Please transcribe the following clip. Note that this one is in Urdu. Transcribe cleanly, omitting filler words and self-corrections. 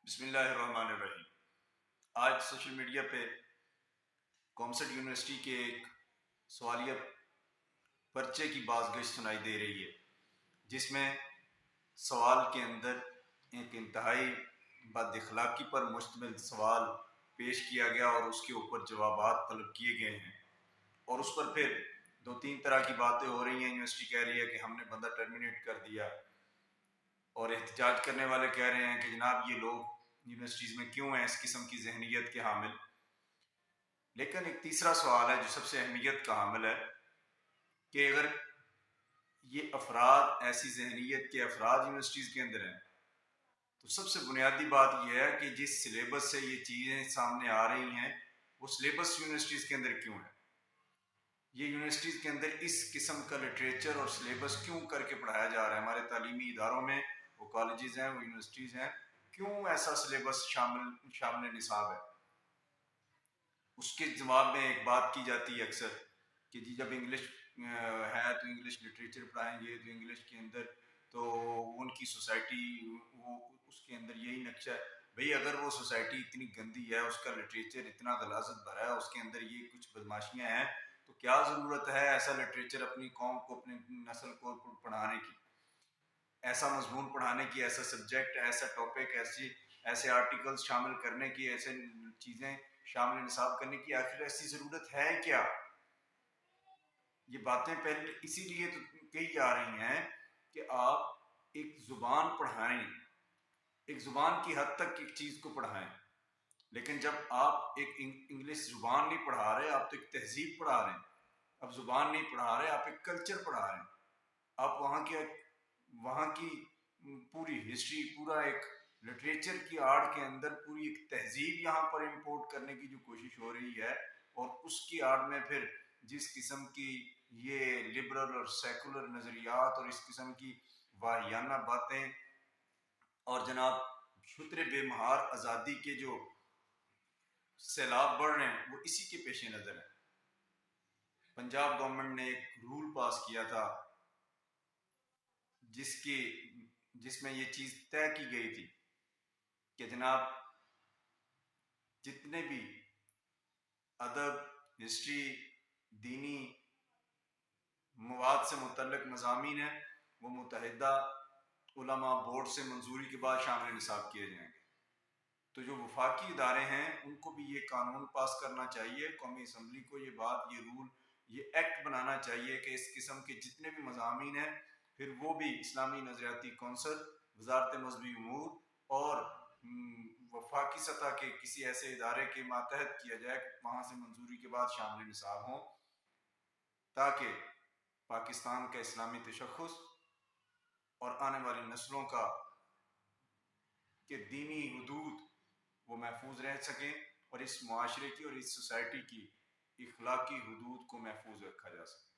بسم اللہ الرحمن الرحیم۔ آج سوشل میڈیا پہ کامسٹ یونیورسٹی کے ایک سوالیہ پرچے کی بازگشت سنائی دے رہی ہے، جس میں سوال کے اندر ایک انتہائی بد اخلاقی پر مشتمل سوال پیش کیا گیا اور اس کے اوپر جوابات طلب کیے گئے ہیں، اور اس پر پھر دو تین طرح کی باتیں ہو رہی ہیں۔ یونیورسٹی کہہ رہی ہے کہ ہم نے بندہ ٹرمینیٹ کر دیا، اور احتجاج کرنے والے کہہ رہے ہیں کہ جناب یہ لوگ یونیورسٹیز میں کیوں ہیں اس قسم کی ذہنیت کے حامل۔ لیکن ایک تیسرا سوال ہے جو سب سے اہمیت کا حامل ہے کہ اگر یہ افراد ایسی ذہنیت کے افراد یونیورسٹیز کے اندر ہیں تو سب سے بنیادی بات یہ ہے کہ جس سلیبس سے یہ چیزیں سامنے آ رہی ہیں وہ سلیبس یونیورسٹیز کے اندر کیوں ہے؟ یہ یونیورسٹیز کے اندر اس قسم کا لٹریچر اور سلیبس کیوں کر کے پڑھایا جا رہا ہے؟ ہمارے تعلیمی اداروں میں وہ کالجز ہیں، وہ یونیورسٹیز ہیں، کیوں ایسا سلیبس شامل نصاب ہے؟ اس کے جواب میں ایک بات کی جاتی ہے اکثر کہ جی جب انگلش ہے تو انگلش لٹریچر پڑھائیں گے، تو انگلش کے اندر تو ان کی سوسائٹی وہ اس کے اندر یہی نقشہ ہے۔ بھئی اگر وہ سوسائٹی اتنی گندی ہے، اس کا لٹریچر اتنا غلاظت بھرا ہے، اس کے اندر یہ کچھ بدماشیاں ہیں، تو کیا ضرورت ہے ایسا لٹریچر اپنی قوم کو، اپنی نسل کو پڑھانے کی، ایسا مضمون پڑھانے کی، ایسا سبجیکٹ، ایسا ٹاپک، ایسے آرٹیکلز شامل کرنے کی، ایسے چیزیں شامل نصاب کرنے کی آخر ایسی ضرورت ہے کیا؟ یہ باتیں پہلے اسی لیے تو کہی جا رہی ہیں کہ آپ ایک زبان پڑھائیں، ایک زبان کی حد تک ایک چیز کو پڑھائیں، لیکن جب آپ ایک انگلش زبان نہیں پڑھا رہے، آپ تو ایک تہذیب پڑھا رہے ہیں۔ اب زبان نہیں پڑھا رہے، آپ ایک کلچر پڑھا رہے ہیں۔ آپ وہاں کی پوری ہسٹری، پورا ایک لٹریچر کی آڑ کے اندر پوری ایک تہذیب یہاں پر امپورٹ کرنے کی جو کوشش ہو رہی ہے، اور اس کی آڑ میں پھر جس قسم کی یہ لبرل اور سیکولر نظریات اور اس قسم کی واہیانہ باتیں اور جناب شتر بے مہار آزادی کے جو سیلاب بڑھ رہے ہیں، وہ اسی کے پیش نظر ہیں۔ پنجاب گورنمنٹ نے ایک رول پاس کیا تھا جس میں یہ چیز طے کی گئی تھی کہ جناب جتنے بھی ادب، ہسٹری، دینی مواد سے متعلق مضامین ہیں وہ متحدہ علماء بورڈ سے منظوری کے بعد شامل نصاب کیے جائیں گے۔ تو جو وفاقی ادارے ہیں ان کو بھی یہ قانون پاس کرنا چاہیے، قومی اسمبلی کو یہ بات، یہ رول، یہ ایکٹ بنانا چاہیے کہ اس قسم کے جتنے بھی مضامین ہیں پھر وہ بھی اسلامی نظریاتی کونسل، وزارت مذہبی امور اور وفاقی سطح کے کسی ایسے ادارے کے ماتحت کیا جائے کہ وہاں سے منظوری کے بعد شامل نصاب ہوں، تاکہ پاکستان کا اسلامی تشخص اور آنے والی نسلوں کا کہ دینی حدود وہ محفوظ رہ سکیں، اور اس معاشرے کی اور اس سوسائٹی کی اخلاقی حدود کو محفوظ رکھا جا سکے۔